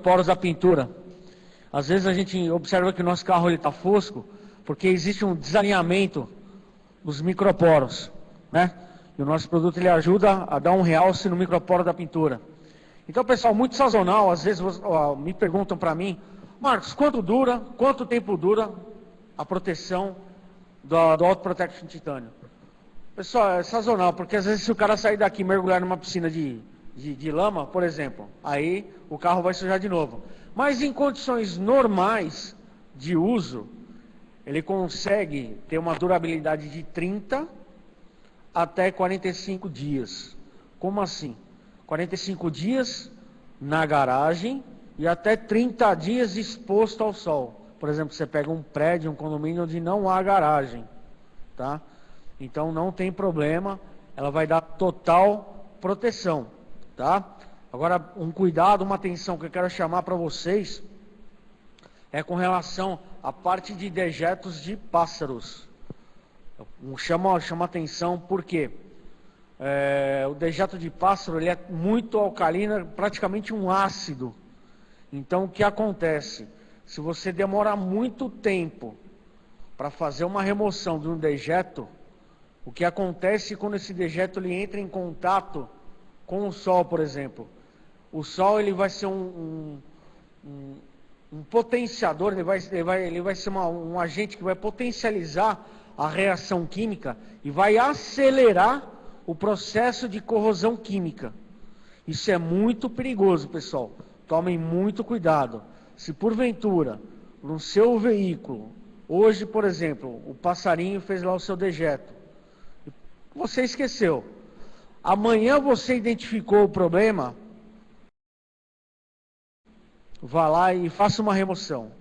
microporos da pintura. Às vezes a gente observa que o nosso carro está fosco, porque existe um desalinhamento dos microporos, né? E o nosso produto ele ajuda a dar um realce no microporo da pintura. Então, pessoal, muito sazonal, às vezes me perguntam para mim, Marcos, quanto tempo dura a proteção do Auto Protection Titânio? Pessoal, é sazonal, porque às vezes se o cara sair daqui e mergulhar numa piscina de lama, por exemplo, aí o carro vai sujar de novo. Mas em condições normais de uso, ele consegue ter uma durabilidade de 30 até 45 dias. Como assim? 45 dias na garagem e até 30 dias exposto ao sol. Por exemplo, você pega um prédio, um condomínio onde não há garagem, tá? Então não tem problema, ela vai dar total proteção, tá? Agora, um cuidado, uma atenção que eu quero chamar para vocês é com relação à parte de dejetos de pássaros. Chama atenção porque o dejeto de pássaro ele é muito alcalino, praticamente um ácido. Então o que acontece? Se você demora muito tempo para fazer uma remoção de um dejeto, o que acontece quando esse dejeto ele entra em contato com o sol, por exemplo? O sol ele vai ser um potenciador, ele vai ser um agente que vai potencializar a reação química e vai acelerar o processo de corrosão química. Isso é muito perigoso, pessoal. Tomem muito cuidado. Se porventura, no seu veículo, hoje, por exemplo, o passarinho fez lá o seu dejeto, você esqueceu. Amanhã você identificou o problema, vá lá e faça uma remoção.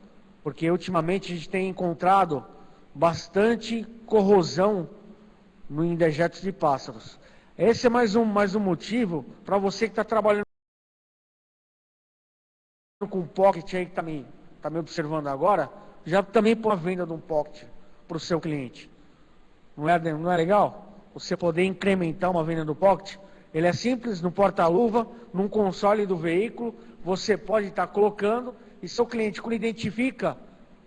Porque ultimamente a gente tem encontrado bastante corrosão em dejetos de pássaros. Esse é mais um motivo para você que está trabalhando com um pocket aí, que está me observando agora, já também pôr a venda de um pocket para o seu cliente. Não é legal? Você poder incrementar uma venda do pocket. Ele é simples, no porta-luva, num console do veículo, você pode estar colocando, e seu cliente, quando identifica,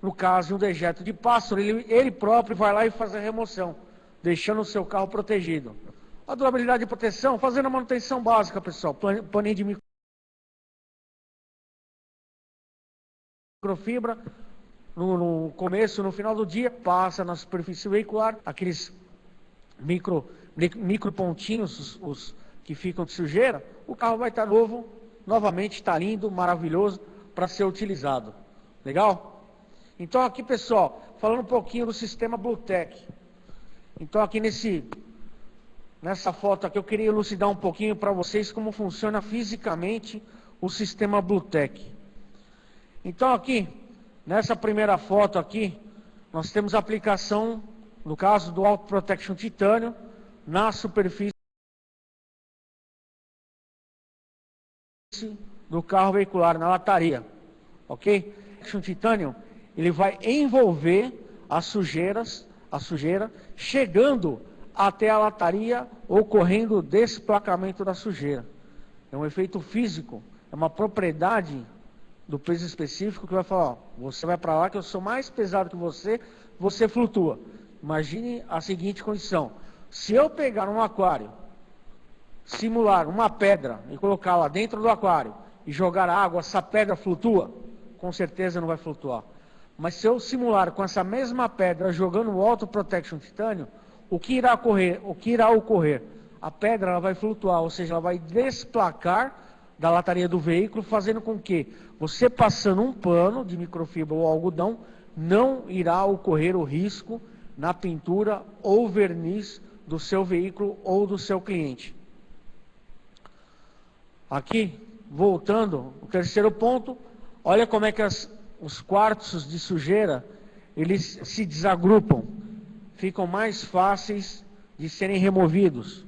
no caso, um dejeto de pássaro, ele próprio vai lá e faz a remoção, deixando o seu carro protegido. A durabilidade de proteção, fazendo a manutenção básica, pessoal, paninho de microfibra, no começo, no final do dia, passa na superfície veicular, aqueles micro pontinhos, os que ficam de sujeira, o carro vai estar novo, novamente está lindo, maravilhoso, para ser utilizado. Legal? Então aqui, pessoal, falando um pouquinho do sistema Bluetech. Então aqui nessa foto aqui eu queria elucidar um pouquinho para vocês como funciona fisicamente o sistema Bluetech. Então aqui, nessa primeira foto aqui, nós temos a aplicação, no caso do Auto Protection Titânio, na superfície do carro veicular, na lataria, ok? O Protection Titânio, ele vai envolver a sujeira, chegando até a lataria, ocorrendo o desplacamento da sujeira. É um efeito físico, é uma propriedade do peso específico que vai falar, ó, você vai para lá que eu sou mais pesado que você flutua. Imagine a seguinte condição, se eu pegar um aquário, simular uma pedra e colocar lá dentro do aquário e jogar água, essa pedra flutua? Com certeza não vai flutuar. Mas se eu simular com essa mesma pedra jogando o Auto Protection Titânio, o que irá ocorrer? A pedra ela vai flutuar, ou seja, ela vai desplacar da lataria do veículo, fazendo com que você passando um pano de microfibra ou algodão, não irá ocorrer o risco na pintura ou verniz do seu veículo ou do seu cliente. Aqui, voltando, o terceiro ponto, olha como é que os quartos de sujeira, eles se desagrupam, ficam mais fáceis de serem removidos.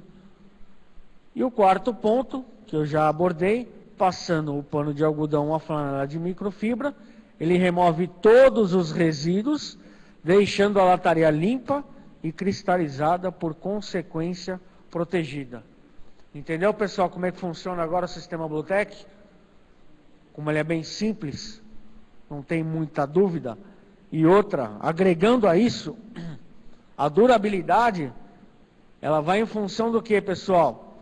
E o quarto ponto, que eu já abordei, passando o pano de algodão ou a flanela de microfibra, ele remove todos os resíduos, deixando a lataria limpa e cristalizada, por consequência, protegida. Entendeu, pessoal, como é que funciona agora o sistema Bluetech? como ele é bem simples, não tem muita dúvida. E outra, agregando a isso, a durabilidade, ela vai em função do que, pessoal?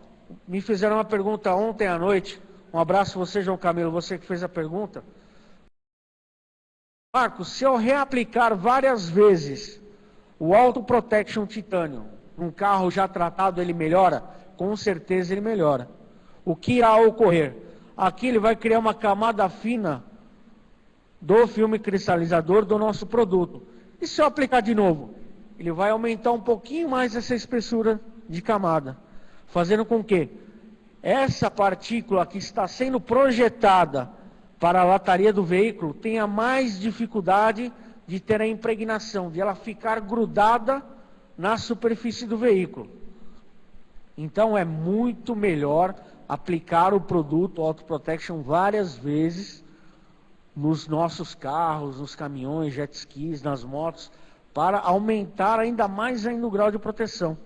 Me fizeram uma pergunta ontem à noite. Um abraço a você, João Camilo, você que fez a pergunta. Marcos, se eu reaplicar várias vezes o Auto Protection Titânio, um carro já tratado, ele melhora? Com certeza ele melhora. O que irá ocorrer? Aqui ele vai criar uma camada fina do filme cristalizador do nosso produto. E se eu aplicar de novo? Ele vai aumentar um pouquinho mais essa espessura de camada, fazendo com que essa partícula que está sendo projetada para a lataria do veículo tenha mais dificuldade de ter a impregnação, de ela ficar grudada na superfície do veículo. Então é muito melhor aplicar o produto Auto Protection várias vezes nos nossos carros, nos caminhões, jet skis, nas motos, para aumentar ainda mais ainda o grau de proteção.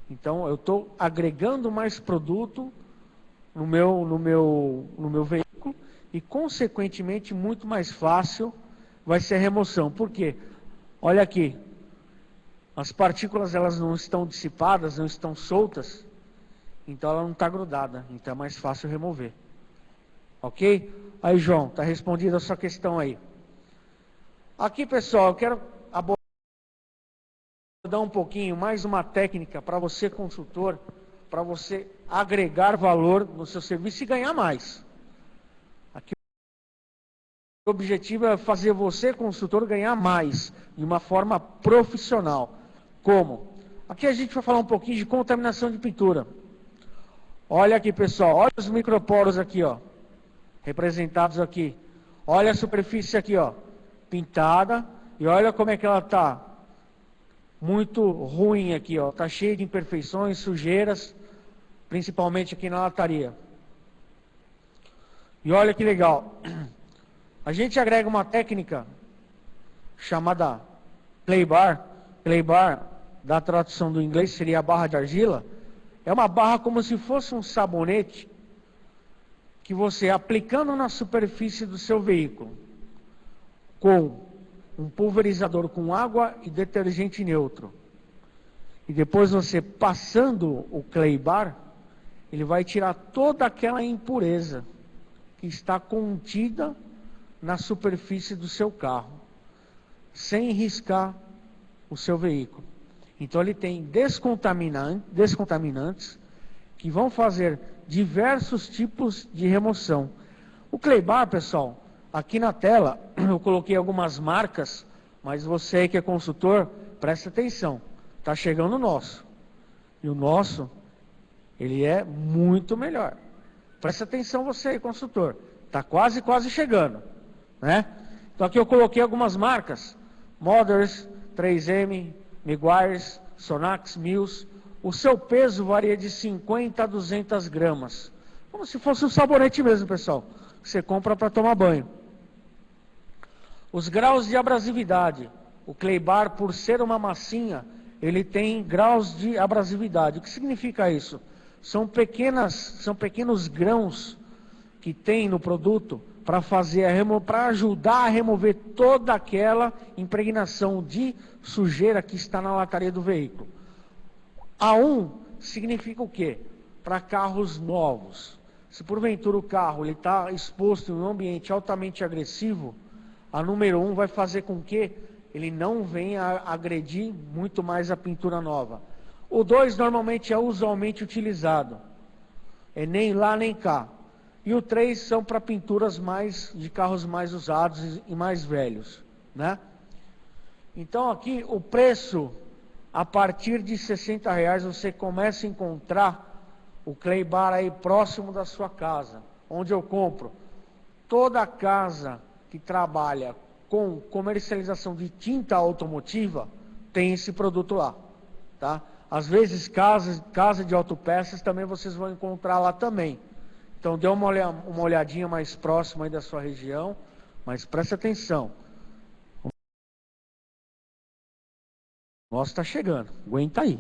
Então eu estou agregando mais produto no meu veículo e consequentemente muito mais fácil vai ser a remoção. Por quê? Olha aqui, as partículas elas não estão dissipadas, não estão soltas, então ela não está grudada, então é mais fácil remover. Ok? Aí, João, está respondida a sua questão aí. Aqui, pessoal, eu quero abordar um pouquinho mais uma técnica para você, consultor, para você agregar valor no seu serviço e ganhar mais. Aqui o objetivo é fazer você, consultor, ganhar mais, de uma forma profissional. Como? Aqui a gente vai falar um pouquinho de contaminação de pintura. Olha aqui, pessoal, olha os microporos aqui, ó, representados aqui. Olha a superfície aqui, ó, pintada, e olha como é que ela está. Muito ruim aqui, ó, está cheia de imperfeições, sujeiras, principalmente aqui na lataria. E olha que legal. A gente agrega uma técnica chamada clay bar. Clay bar, da tradução do inglês, seria a barra de argila. É uma barra como se fosse um sabonete que você, aplicando na superfície do seu veículo, com um pulverizador com água e detergente neutro, e depois você passando o clay bar, ele vai tirar toda aquela impureza que está contida na superfície do seu carro, sem riscar o seu veículo. Então ele tem descontaminantes que vão fazer diversos tipos de remoção. O clay bar, pessoal, aqui na tela eu coloquei algumas marcas, mas você que é consultor, presta atenção. Está chegando o nosso. E o nosso, ele é muito melhor. Presta atenção você, consultor. Está quase chegando, né? Então aqui eu coloquei algumas marcas. Mothers, 3M, Meguiar's, Sonax, Mills. O seu peso varia de 50 a 200 gramas. Como se fosse um sabonete mesmo, pessoal. Que você compra para tomar banho. Os graus de abrasividade. O clay bar, por ser uma massinha, ele tem graus de abrasividade. O que significa isso? São pequenos grãos que tem no produto para ajudar a remover toda aquela impregnação de sujeira que está na lataria do veículo. A1 significa o quê? Para carros novos. Se porventura o carro está exposto em um ambiente altamente agressivo, a número 1 vai fazer com que ele não venha agredir muito mais a pintura nova. O 2 normalmente é usualmente utilizado. É nem lá nem cá. E o 3 são para pinturas de carros mais usados e mais velhos, né? Então aqui o preço, a partir de R$60 você começa a encontrar o clay bar aí próximo da sua casa, onde eu compro. Toda casa que trabalha com comercialização de tinta automotiva tem esse produto lá, tá? Às vezes casa de autopeças também vocês vão encontrar lá também. Então dê uma olhadinha mais próxima aí da sua região, mas preste atenção. O nosso está chegando, aguenta aí.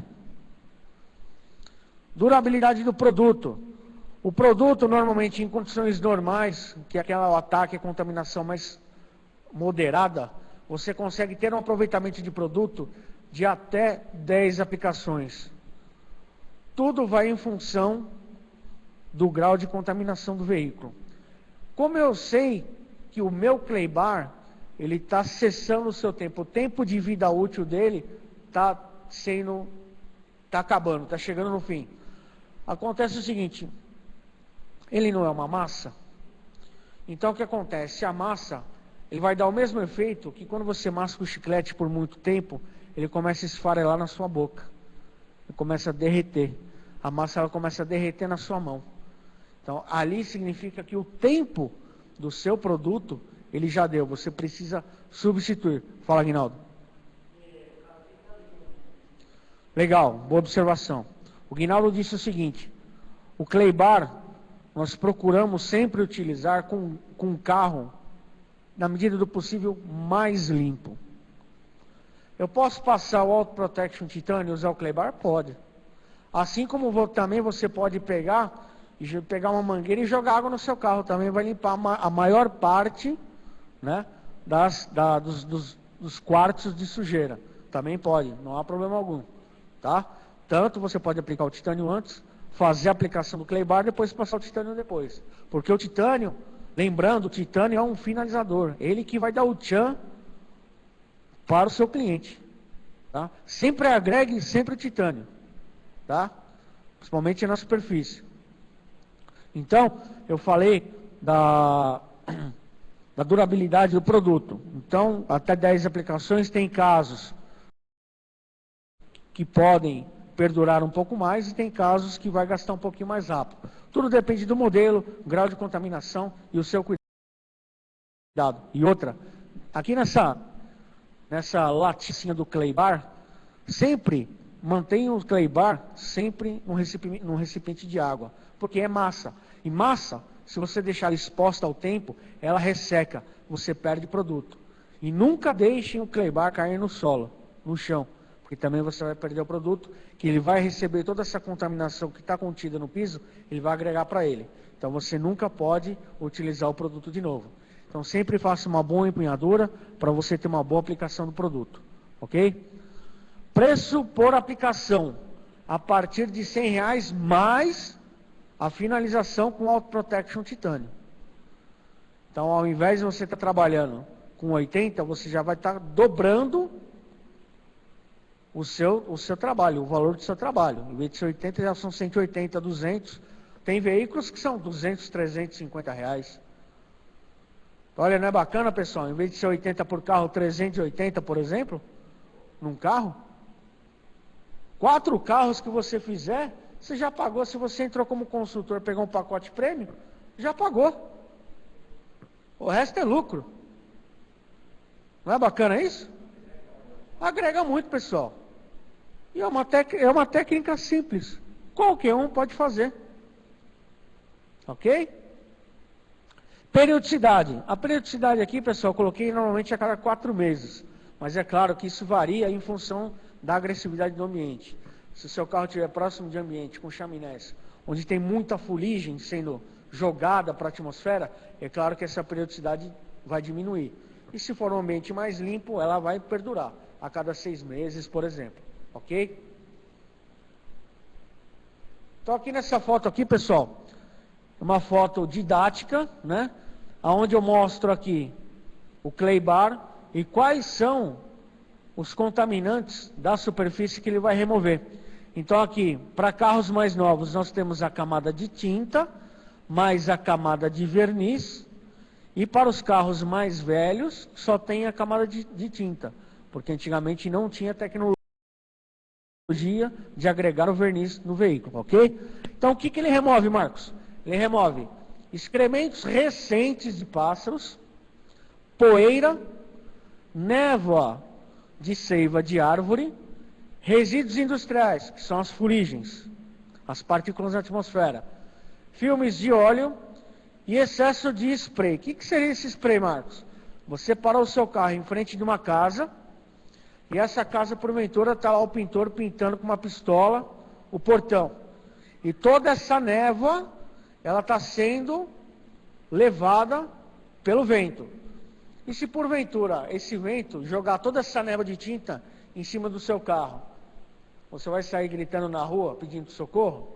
Durabilidade do produto. O produto, normalmente, em condições normais, que é aquela ataque e contaminação mais moderada, você consegue ter um aproveitamento de produto de até 10 aplicações. Tudo vai em função do grau de contaminação do veículo. Como eu sei que o meu Claybar, ele está cessando o seu tempo, o tempo de vida útil dele está acabando, está chegando no fim. Acontece o seguinte, ele não é uma massa, então o que acontece? A massa, ele vai dar o mesmo efeito que quando você masca o chiclete por muito tempo, ele começa a esfarelar na sua boca, ele começa a derreter, a massa ela começa a derreter na sua mão. Então ali significa que o tempo do seu produto, ele já deu, você precisa substituir. Fala, Guinaldo. Legal, boa observação. O Guinaldo disse o seguinte, o Claybar, nós procuramos sempre utilizar com um carro, na medida do possível, mais limpo. Eu posso passar o Auto Protection Titânio e usar o Claybar? Pode. Assim como também você pode pegar uma mangueira e jogar água no seu carro. Também vai limpar a maior parte, né, dos quartos de sujeira. Também pode, não há problema algum. Tá? Tanto você pode aplicar o titânio antes, fazer a aplicação do Claybar, depois passar o titânio depois. Porque o titânio, lembrando, o titânio é um finalizador. Ele que vai dar o tchan para o seu cliente. Tá? Sempre agregue sempre o titânio. Tá? Principalmente na superfície. Então, eu falei da durabilidade do produto. Então, até 10 aplicações, tem casos que podem perdurar um pouco mais e tem casos que vai gastar um pouquinho mais rápido. Tudo depende do modelo, grau de contaminação e o seu cuidado. E outra, aqui nessa latinha do Claybar, sempre mantenha o Claybar sempre num recipiente de água, porque é massa. E massa, se você deixar ela exposta ao tempo, ela resseca, você perde produto. E nunca deixem o Claybar cair no solo, no chão, porque também você vai perder o produto, que ele vai receber toda essa contaminação que está contida no piso, ele vai agregar para ele. Então você nunca pode utilizar o produto de novo. Então sempre faça uma boa empunhadura para você ter uma boa aplicação do produto. Ok? Preço por aplicação, a partir de R$100 mais a finalização com Auto Protection Titânio. Então ao invés de você estar trabalhando com 80, você já vai estar dobrando o seu trabalho, o valor do seu trabalho. Em vez de ser 80, já são 180, 200. Tem veículos que são 200, 350 reais. Olha, não é bacana, pessoal? Em vez de ser 80 por carro, 380, por exemplo, num carro. 4 carros que você fizer, você já pagou. Se você entrou como consultor, pegou um pacote prêmio, já pagou. O resto é lucro. Não é bacana isso? Agrega muito, pessoal. E é uma técnica simples. Qualquer um pode fazer. Ok? Periodicidade. A periodicidade aqui, pessoal, eu coloquei normalmente a cada 4 meses. Mas é claro que isso varia em função da agressividade do ambiente. Se o seu carro estiver próximo de ambiente, com chaminés, onde tem muita fuligem sendo jogada para a atmosfera, é claro que essa periodicidade vai diminuir. E se for um ambiente mais limpo, ela vai perdurar a cada 6 meses, por exemplo. Ok? Então aqui nessa foto aqui, pessoal, uma foto didática, né? Onde eu mostro aqui o Claybar e quais são os contaminantes da superfície que ele vai remover. Então aqui, para carros mais novos, nós temos a camada de tinta, mais a camada de verniz, e para os carros mais velhos, só tem a camada de tinta, porque antigamente não tinha tecnologia de agregar o verniz no veículo, ok? Então o que ele remove, Marcos? Ele remove excrementos recentes de pássaros, poeira, névoa de seiva de árvore, resíduos industriais, que são as fuligens, as partículas da atmosfera, filmes de óleo e excesso de spray. O que seria esse spray, Marcos? Você parou o seu carro em frente de uma casa, e essa casa, porventura, está lá o pintor pintando com uma pistola o portão. E toda essa névoa, ela está sendo levada pelo vento. E se porventura esse vento jogar toda essa névoa de tinta em cima do seu carro, você vai sair gritando na rua pedindo socorro?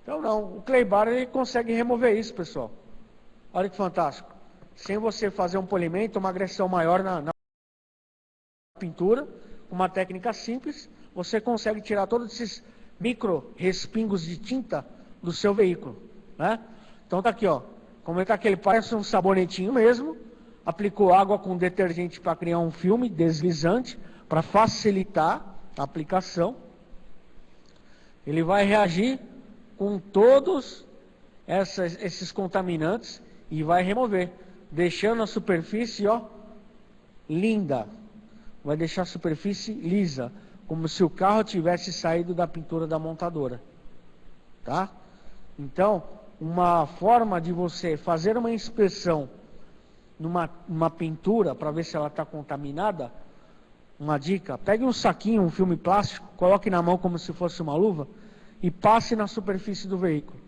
Então não, o clay bar ele consegue remover isso, pessoal. Olha que fantástico. Sem você fazer um polimento, uma agressão maior na pintura, uma técnica simples, você consegue tirar todos esses micro respingos de tinta do seu veículo, né? Então tá aqui, ó. Como é que ele parece um sabonetinho mesmo, aplicou água com detergente para criar um filme deslizante, para facilitar a aplicação. Ele vai reagir com todos esses contaminantes e vai remover, deixando a superfície, ó, linda. Vai deixar a superfície lisa, como se o carro tivesse saído da pintura da montadora, tá? Então, uma forma de você fazer uma inspeção numa pintura para ver se ela está contaminada, uma dica: pegue um saquinho, um filme plástico, coloque na mão como se fosse uma luva e passe na superfície do veículo.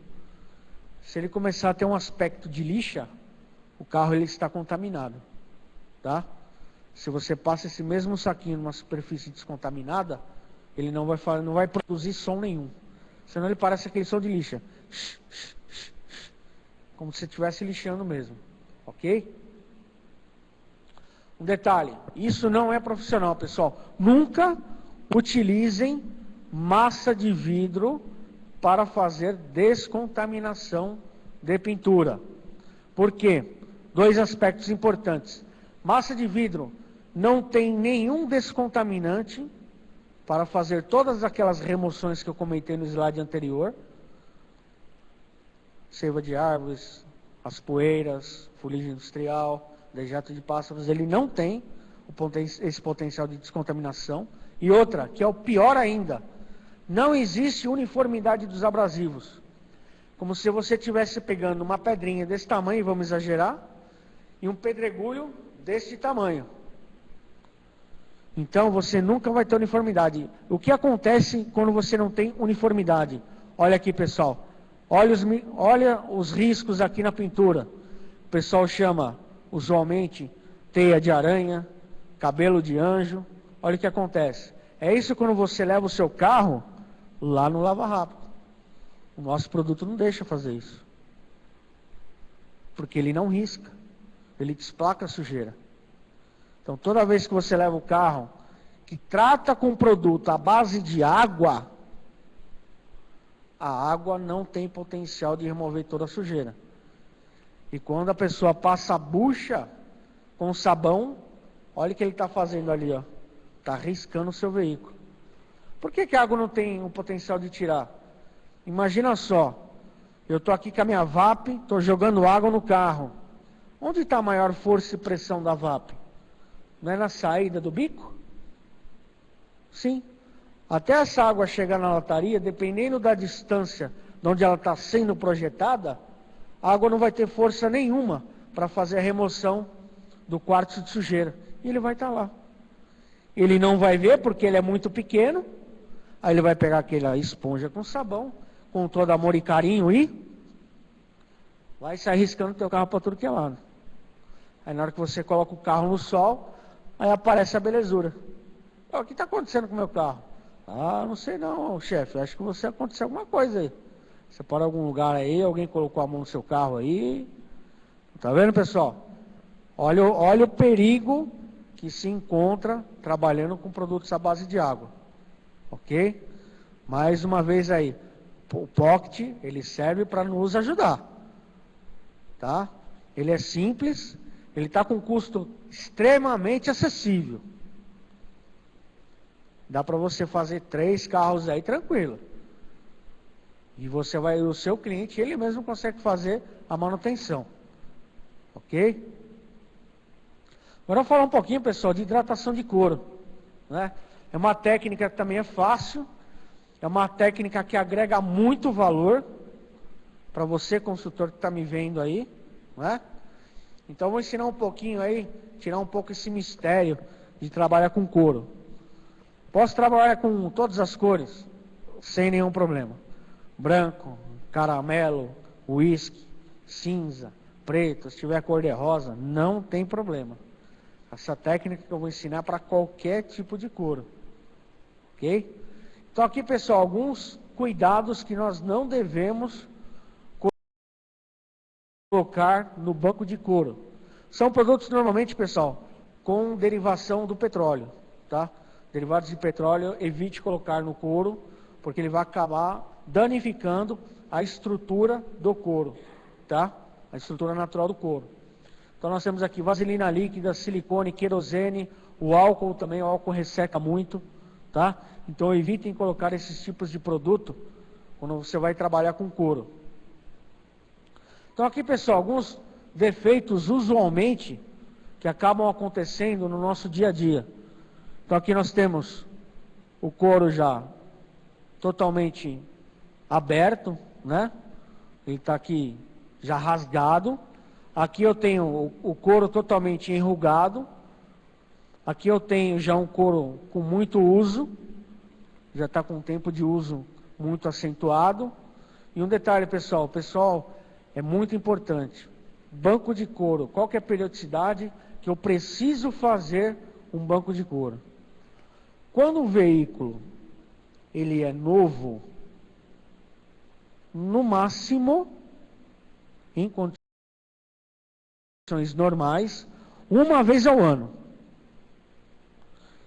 Se ele começar a ter um aspecto de lixa, o carro ele está contaminado, tá? Se você passa esse mesmo saquinho numa superfície descontaminada, ele não vai produzir som nenhum. Senão ele parece aquele som de lixa. Como se estivesse lixando mesmo. Ok? Um detalhe, isso não é profissional, pessoal. Nunca utilizem massa de vidro para fazer descontaminação de pintura. Por quê? Dois aspectos importantes. Massa de vidro não tem nenhum descontaminante para fazer todas aquelas remoções que eu comentei no slide anterior. Seiva de árvores, as poeiras, fuligem industrial, dejeto de pássaros, ele não tem esse potencial de descontaminação. E outra, que é o pior ainda, não existe uniformidade dos abrasivos. Como se você estivesse pegando uma pedrinha desse tamanho, vamos exagerar, e um pedregulho desse tamanho. Então você nunca vai ter uniformidade. O que acontece quando você não tem uniformidade? Olha aqui, pessoal. Olha os riscos aqui na pintura. O pessoal chama, usualmente, teia de aranha, cabelo de anjo. Olha o que acontece. É isso quando você leva o seu carro lá no Lava Rápido. O nosso produto não deixa fazer isso. Porque ele não risca. Ele desplaca a sujeira. Então, toda vez que você leva o carro que trata com produto à base de água, a água não tem potencial de remover toda a sujeira. E quando a pessoa passa a bucha com sabão, olha o que ele está fazendo ali, ó. Está riscando o seu veículo. Por que a água não tem o potencial de tirar? Imagina só, eu estou aqui com a minha VAP, estou jogando água no carro. Onde está a maior força e pressão da VAP? Não é na saída do bico? Sim. Até essa água chegar na lataria, dependendo da distância de onde ela está sendo projetada, a água não vai ter força nenhuma para fazer a remoção do quartzo de sujeira. E ele vai estar lá. Ele não vai ver porque ele é muito pequeno. Aí ele vai pegar aquela esponja com sabão, com todo amor e carinho e vai sair riscando o teu carro para tudo que é lado. Aí na hora que você coloca o carro no sol, aí aparece a belezura. O que está acontecendo com o meu carro? Ah, não sei não, chefe. Acho que você aconteceu alguma coisa aí. Você para em algum lugar aí, alguém colocou a mão no seu carro aí. Tá vendo, pessoal? Olha o perigo que se encontra trabalhando com produtos à base de água. Ok? Mais uma vez aí. O Pocket, ele serve para nos ajudar. Tá? Ele é simples. Ele está com um custo extremamente acessível. Dá para você fazer 3 carros aí tranquilo. E você vai, o seu cliente, ele mesmo consegue fazer a manutenção. Ok? Agora vamos falar um pouquinho, pessoal, de hidratação de couro. Né? É uma técnica que também é fácil. É uma técnica que agrega muito valor para você, consultor que está me vendo aí. Né? Então, vou ensinar um pouquinho aí, tirar um pouco esse mistério de trabalhar com couro. Posso trabalhar com todas as cores, sem nenhum problema. Branco, caramelo, uísque, cinza, preto, se tiver cor de rosa, não tem problema. Essa técnica que eu vou ensinar para qualquer tipo de couro. Ok? Então aqui, pessoal, alguns cuidados que nós não devemos colocar no banco de couro. São produtos normalmente, pessoal, com derivação do petróleo, tá? Derivados de petróleo, evite colocar no couro, porque ele vai acabar danificando a estrutura do couro, tá? A estrutura natural do couro. Então nós temos aqui vaselina líquida, silicone, querosene, o álcool também, o álcool resseca muito, tá? Então evitem colocar esses tipos de produto quando você vai trabalhar com couro. Então aqui, pessoal, alguns defeitos usualmente que acabam acontecendo no nosso dia a dia. Então aqui nós temos o couro já totalmente aberto, né? Ele está aqui já rasgado. Aqui eu tenho o couro totalmente enrugado. Aqui eu tenho já um couro com muito uso. Já está com um tempo de uso muito acentuado. E um detalhe, pessoal. Pessoal, é muito importante. Banco de couro. Qual que é a periodicidade que eu preciso fazer um banco de couro? Quando o veículo ele é novo, no máximo, em condições normais, uma vez ao ano.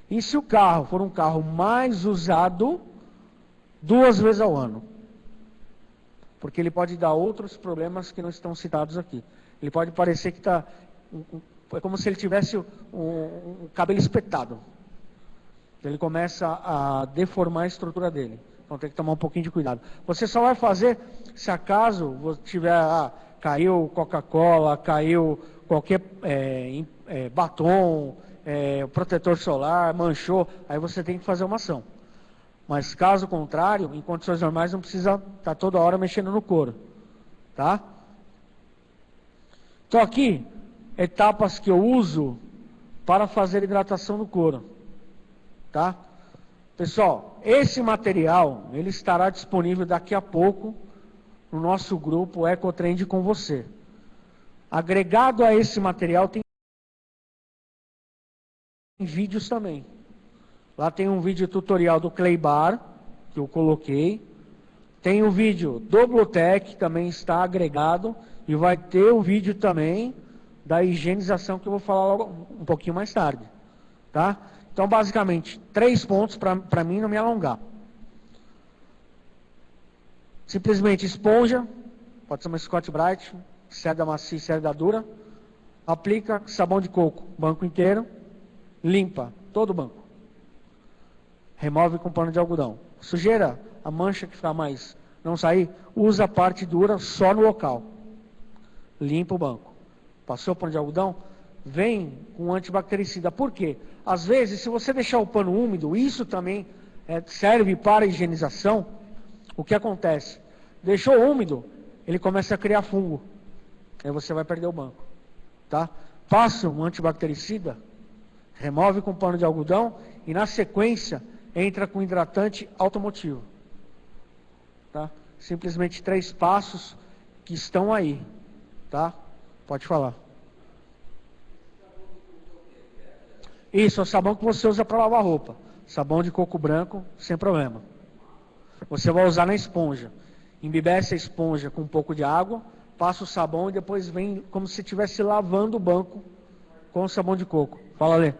E se o carro for um carro mais usado, 2 vezes ao ano. Porque ele pode dar outros problemas que não estão citados aqui. Ele pode parecer que está... É como se ele tivesse um cabelo espetado. Ele começa a deformar a estrutura dele. Então tem que tomar um pouquinho de cuidado. Você só vai fazer se acaso você tiver... caiu Coca-Cola, caiu qualquer batom, protetor solar, manchou, aí você tem que fazer uma ação. Mas caso contrário, em condições normais não precisa estar toda hora mexendo no couro. Tá? Então aqui, etapas que eu uso para fazer hidratação no couro. Tá? Pessoal, esse material, ele estará disponível daqui a pouco no nosso grupo Ecotrend com você. Agregado a esse material tem vídeos também. Lá tem um vídeo tutorial do Clay Bar, que eu coloquei. Tem o vídeo do Bluetech, que também está agregado. E vai ter o vídeo também da higienização, que eu vou falar logo um pouquinho mais tarde. Tá? Então, basicamente, 3 pontos para mim não me alongar. Simplesmente esponja, pode ser uma Scotch-Brite, seda macia e seda dura. Aplica sabão de coco, banco inteiro. Limpa todo o banco. Remove com pano de algodão. Sujeira, a mancha que ficar mais não sair, usa a parte dura só no local. Limpa o banco. Passou o pano de algodão, vem com antibactericida. Por quê? Às vezes, se você deixar o pano úmido, isso também serve para higienização. O que acontece? Deixou úmido, ele começa a criar fungo. Aí você vai perder o banco. Tá? Passa um antibactericida, remove com pano de algodão e na sequência entra com hidratante automotivo. Tá? Simplesmente 3 passos que estão aí. Tá? Pode falar. Isso, é o sabão que você usa para lavar roupa. Sabão de coco branco, sem problema. Você vai usar na esponja. Embebece a esponja com um pouco de água, passa o sabão e depois vem como se estivesse lavando o banco com o sabão de coco. Fala, Lê.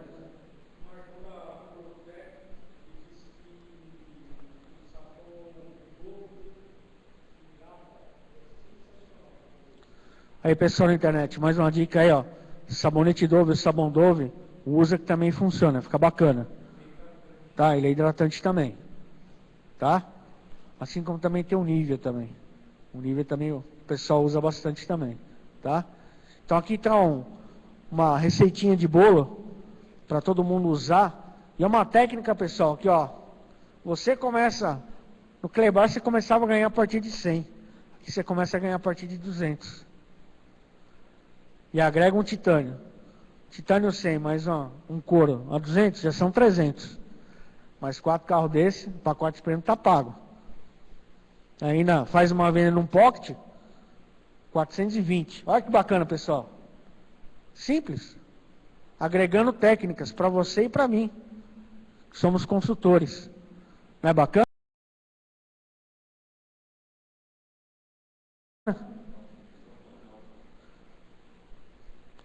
Aí, pessoal na internet, mais uma dica aí, ó. Sabonete Dove, sabão Dove, usa que também funciona, fica bacana. Tá? Ele é hidratante também. Tá? Assim como também tem o Nivea também. O Nivea também o pessoal usa bastante também. Tá? Então aqui está uma receitinha de bolo para todo mundo usar. E é uma técnica, pessoal, que ó, você começa, no Clay Bar você começava a ganhar a partir de 100. Aqui você começa a ganhar a partir de 200. E agrega um titânio. Titânio 100, mais um couro. A 200, já são 300. Mais 4 carros desse, o pacote de prêmio está pago. Ainda faz uma venda num pocket, 420. Olha que bacana, pessoal. Simples. Agregando técnicas para você e para mim. Somos consultores. Não é bacana?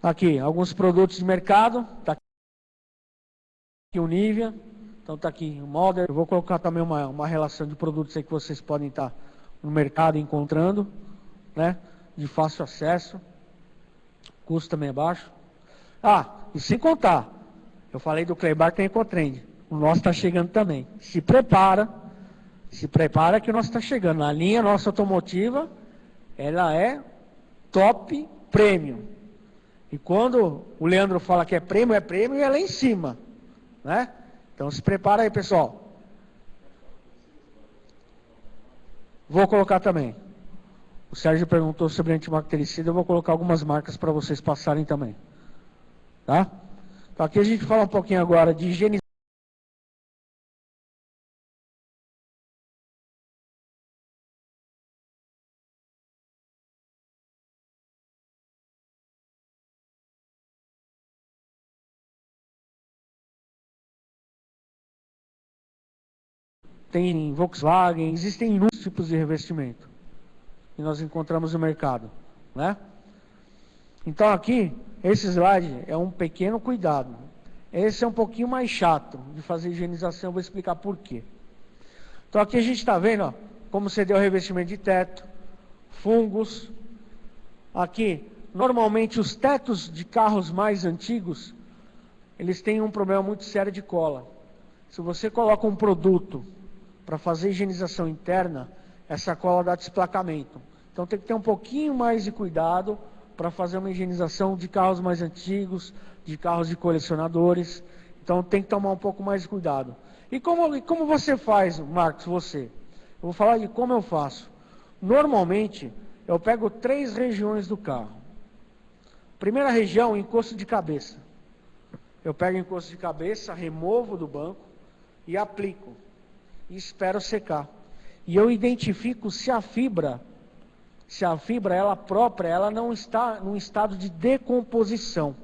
Aqui, alguns produtos de mercado. Está aqui o Nivea. Então está aqui o Modern. Eu vou colocar também uma relação de produtos aí que vocês podem estar no mercado encontrando, né? De fácil acesso. Custo também é baixo. E sem contar, eu falei do Claybar tem Ecotrend. O nosso está chegando também. Se prepara que o nosso está chegando. A linha nossa automotiva, ela é top premium. E quando o Leandro fala que é premium e é lá em cima, né? Então se prepara aí, pessoal. Vou colocar também. O Sérgio perguntou sobre antibactericida, eu vou colocar algumas marcas para vocês passarem também. Tá? Então aqui a gente fala um pouquinho agora de higienização. Tem Volkswagen, existem inúmeros tipos de revestimento que nós encontramos no mercado, né? Então aqui, esse slide é um pequeno cuidado. Esse é um pouquinho mais chato de fazer higienização, eu vou explicar por quê. Então aqui a gente está vendo, ó, como você deu o revestimento de teto, fungos. Aqui, normalmente os tetos de carros mais antigos, eles têm um problema muito sério de cola. Se você coloca um produto para fazer higienização interna, essa cola dá desplacamento. Então tem que ter um pouquinho mais de cuidado para fazer uma higienização de carros mais antigos, de carros de colecionadores. Então tem que tomar um pouco mais de cuidado. E como você faz, Marcos, você? Eu vou falar de como eu faço. Normalmente, eu pego 3 regiões do carro. Primeira região, encosto de cabeça. Eu pego o encosto de cabeça, removo do banco e aplico. E espero secar. E eu identifico se a fibra ela própria, ela não está num estado de decomposição.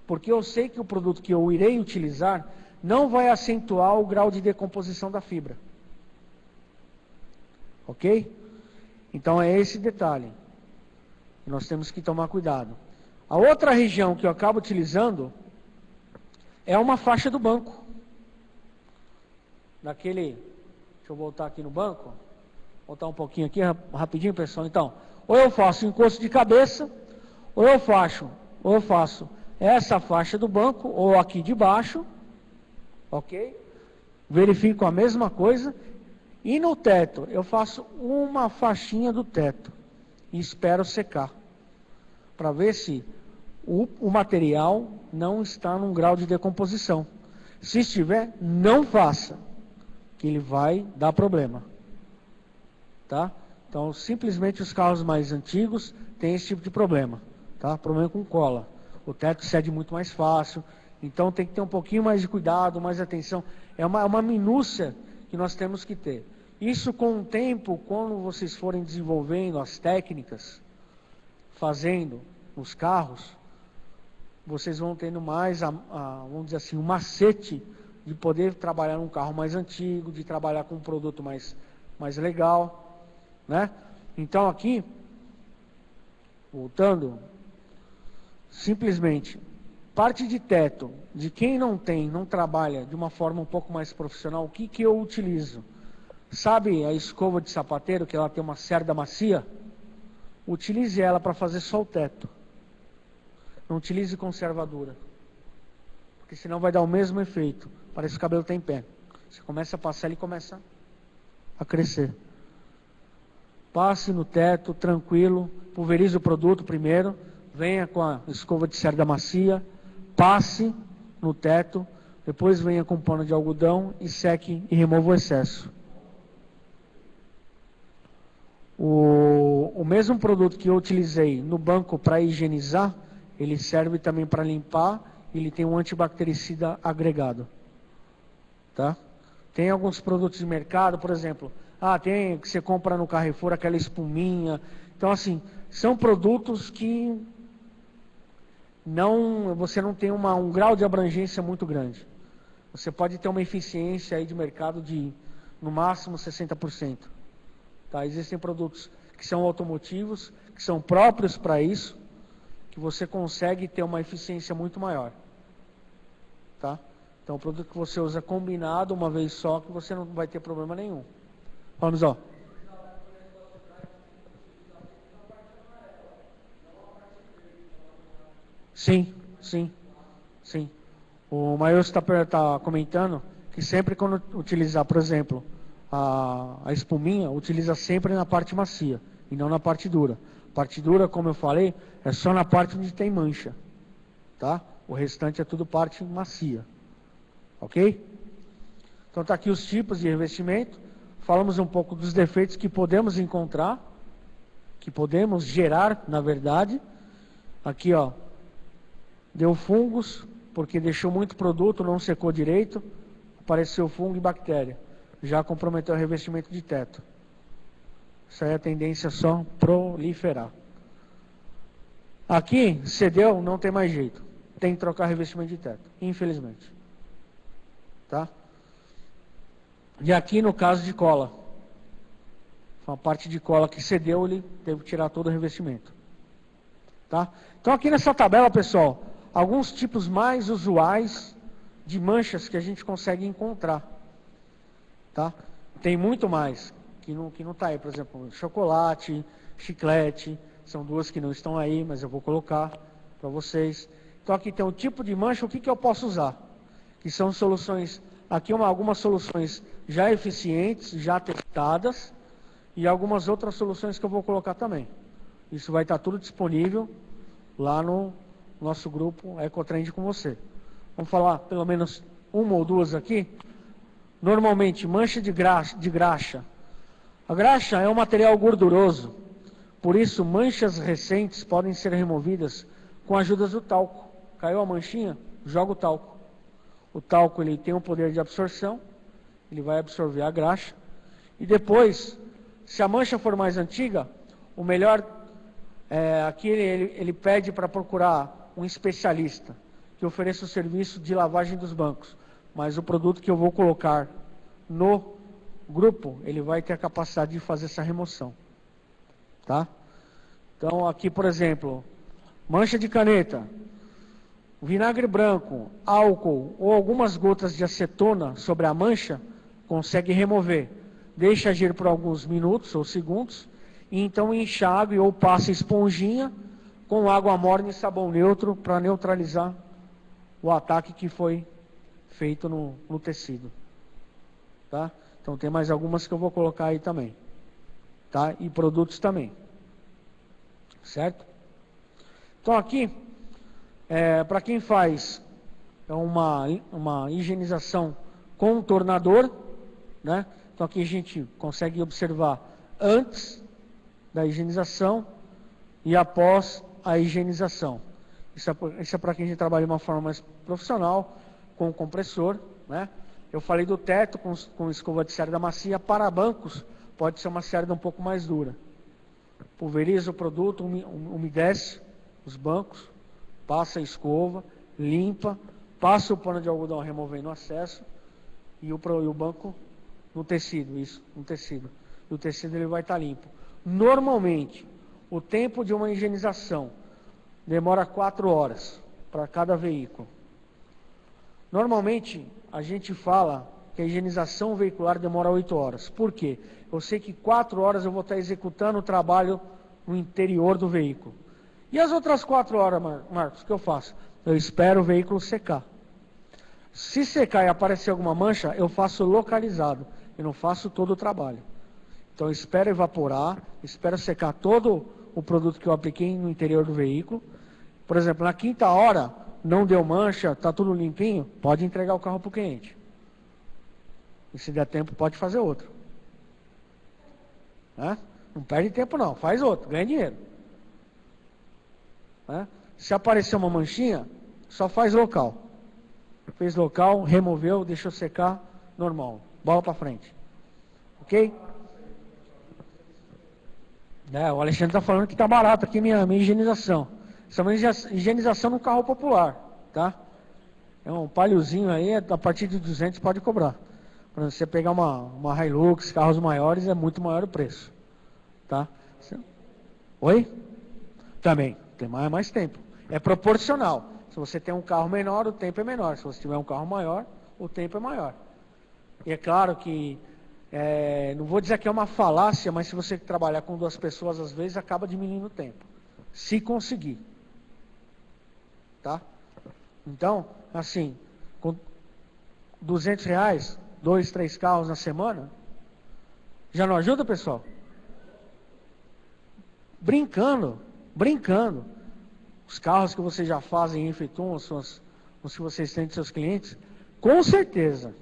Porque eu sei que o produto que eu irei utilizar não vai acentuar o grau de decomposição da fibra. Ok? Então é esse detalhe. Nós temos que tomar cuidado. A outra região que eu acabo utilizando é uma faixa do banco. Deixa eu voltar aqui no banco. Voltar um pouquinho aqui, rapidinho, pessoal. Então, ou eu faço encosto de cabeça, ou eu faço essa faixa do banco, ou aqui de baixo, ok? Verifico a mesma coisa. E no teto, eu faço uma faixinha do teto e espero secar, para ver se o material não está num grau de decomposição. Se estiver, não faça, que ele vai dar problema. Tá? Então, simplesmente os carros mais antigos têm esse tipo de problema. Tá? Problema com cola. O teto cede muito mais fácil. Então, tem que ter um pouquinho mais de cuidado, mais atenção. É uma minúcia que nós temos que ter. Isso com o tempo, quando vocês forem desenvolvendo as técnicas, fazendo os carros, vocês vão tendo mais, vamos dizer assim, um macete de poder trabalhar num carro mais antigo, de trabalhar com um produto mais legal. Né? Então aqui, voltando, simplesmente, parte de teto, de quem não trabalha de uma forma um pouco mais profissional, o que eu utilizo? Sabe a escova de sapateiro, que ela tem uma cerda macia? Utilize ela para fazer só o teto. Não utilize conservadora, porque senão vai dar o mesmo efeito, parece que o cabelo está em pé. Você começa a passar, ele começa a crescer. Passe no teto, tranquilo, pulverize o produto primeiro, venha com a escova de cerda macia, passe no teto, depois venha com pano de algodão e seque e remova o excesso. O mesmo produto que eu utilizei no banco para higienizar, ele serve também para limpar, ele tem um antibactericida agregado. Tá? Tem alguns produtos de mercado, por exemplo, tem que você compra no Carrefour aquela espuminha, Então, assim, são produtos que você não tem um grau de abrangência muito grande. Você pode ter uma eficiência aí de mercado de, no máximo, 60%. Tá? Existem produtos que são automotivos, que são próprios para isso, que você consegue ter uma eficiência muito maior. Tá? Então, o produto que você usa combinado uma vez só, que você não vai ter problema nenhum. Vamos, ó. Sim, sim, sim. O Maior está comentando que sempre quando utilizar, por exemplo, a espuminha, utiliza sempre na parte macia e não na parte dura. Parte dura, como eu falei, é só na parte onde tem mancha. Tá? O restante é tudo parte macia. Ok? Então tá aqui os tipos de revestimento. Falamos um pouco dos defeitos que podemos encontrar, que podemos gerar, na verdade. Aqui, ó, deu fungos, porque deixou muito produto, não secou direito, apareceu fungo e bactéria. Já comprometeu o revestimento de teto. Isso aí é a tendência só proliferar. Aqui, cedeu, não tem mais jeito. Tem que trocar revestimento de teto, infelizmente. Tá? E aqui no caso de cola. Uma parte de cola que cedeu, ele teve que tirar todo o revestimento. Tá? Então aqui nessa tabela, pessoal, alguns tipos mais usuais de manchas que a gente consegue encontrar. Tá? Tem muito mais que não está aí. Por exemplo, chocolate, chiclete, são duas que não estão aí, mas eu vou colocar para vocês. Então aqui tem o tipo de mancha, o que eu posso usar? Que são soluções, aqui algumas soluções já eficientes, já testadas, e algumas outras soluções que eu vou colocar também. Isso vai estar tudo disponível lá no nosso grupo Ecotrend com você. Vamos falar pelo menos uma ou duas aqui. Normalmente, mancha de graxa. A graxa é um material gorduroso, por isso manchas recentes podem ser removidas com a ajuda do talco. Caiu a manchinha, joga o talco. O talco ele tem um poder de absorção, ele vai absorver a graxa. E depois, se a mancha for mais antiga, o melhor, aqui ele pede para procurar um especialista que ofereça o serviço de lavagem dos bancos. Mas o produto que eu vou colocar no grupo, ele vai ter a capacidade de fazer essa remoção. Tá? Então aqui, por exemplo, mancha de caneta, vinagre branco, álcool ou algumas gotas de acetona sobre a mancha, consegue remover. Deixa agir por alguns minutos ou segundos, e então enxague ou passa esponjinha com água morna e sabão neutro para neutralizar o ataque que foi feito no tecido. Tá? Então tem mais algumas que eu vou colocar aí também. Tá? E produtos também. Certo? Então aqui, para quem faz uma higienização com tornador, né? Então aqui a gente consegue observar antes da higienização e após a higienização. Isso é para quem trabalha de uma forma mais profissional, com o compressor, né? Eu falei do teto com escova de cerda macia. Para bancos, pode ser uma cerda um pouco mais dura. Pulveriza o produto, umedece os bancos, passa a escova, limpa, passa o pano de algodão removendo o excesso e o banco no tecido, isso, no tecido. E o tecido ele vai estar limpo. Normalmente, o tempo de uma higienização demora 4 horas para cada veículo. Normalmente, a gente fala que a higienização veicular demora 8 horas. Por quê? Eu sei que 4 horas eu vou estar executando o trabalho no interior do veículo. E as outras 4 horas, Marcos, o que eu faço? Eu espero o veículo secar. Se secar e aparecer alguma mancha, eu faço localizado. Eu não faço todo o trabalho. Então eu espero evaporar, espero secar todo o produto que eu apliquei no interior do veículo. Por exemplo, na 5ª hora, não deu mancha, está tudo limpinho, pode entregar o carro para o cliente. E se der tempo, pode fazer outro. Né? Não perde tempo não, faz outro, ganha dinheiro. Né? Se aparecer uma manchinha, só faz local. Fez local, removeu, deixou secar, normal. Bola para frente. Ok? O Alexandre está falando que está barato aqui minha higienização. Essa é uma higienização no carro popular, tá? É um paliozinho aí, a partir de 200 pode cobrar. Para você pegar uma Hilux, carros maiores, é muito maior o preço, tá? Oi? Também, tem mais tempo. É proporcional. Se você tem um carro menor, o tempo é menor. Se você tiver um carro maior, o tempo é maior. E é claro que, não vou dizer que é uma falácia, mas se você trabalhar com 2 pessoas, às vezes, acaba diminuindo o tempo. Se conseguir. Tá? Então, assim, com R$200, 2, 3 carros na semana, já não ajuda, pessoal? Brincando. Os carros que vocês já fazem e efetuam, os que vocês têm de seus clientes, com certeza,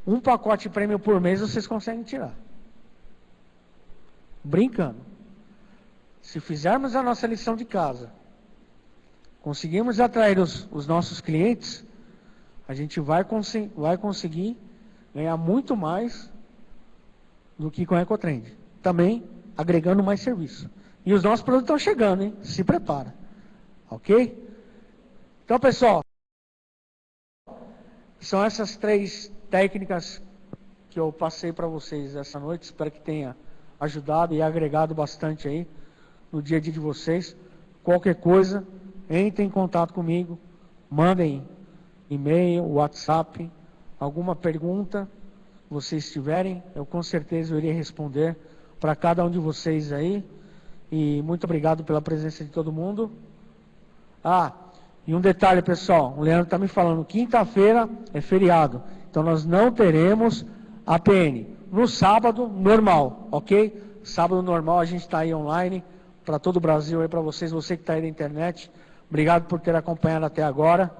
um pacote prêmio por mês vocês conseguem tirar. Brincando. Se fizermos a nossa lição de casa, conseguirmos atrair os nossos clientes, a gente vai conseguir ganhar muito mais do que com a Ecotrend. Também agregando mais serviço. E os nossos produtos estão chegando, hein? Se prepara. Ok? Então, pessoal, são essas 3 técnicas que eu passei para vocês essa noite. Espero que tenha ajudado e agregado bastante aí no dia a dia de vocês. Qualquer coisa, entrem em contato comigo, mandem e-mail, WhatsApp, alguma pergunta vocês tiverem, eu com certeza irei responder para cada um de vocês aí. E muito obrigado pela presença de todo mundo. E um detalhe, pessoal, o Leandro está me falando, quinta-feira é feriado, então nós não teremos APN. No sábado, normal, ok? Sábado normal a gente está aí online para todo o Brasil, aí para vocês, você que está aí na internet. Obrigado por ter acompanhado até agora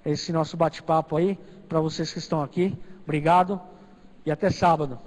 esse nosso bate-papo aí, para vocês que estão aqui. Obrigado e até sábado.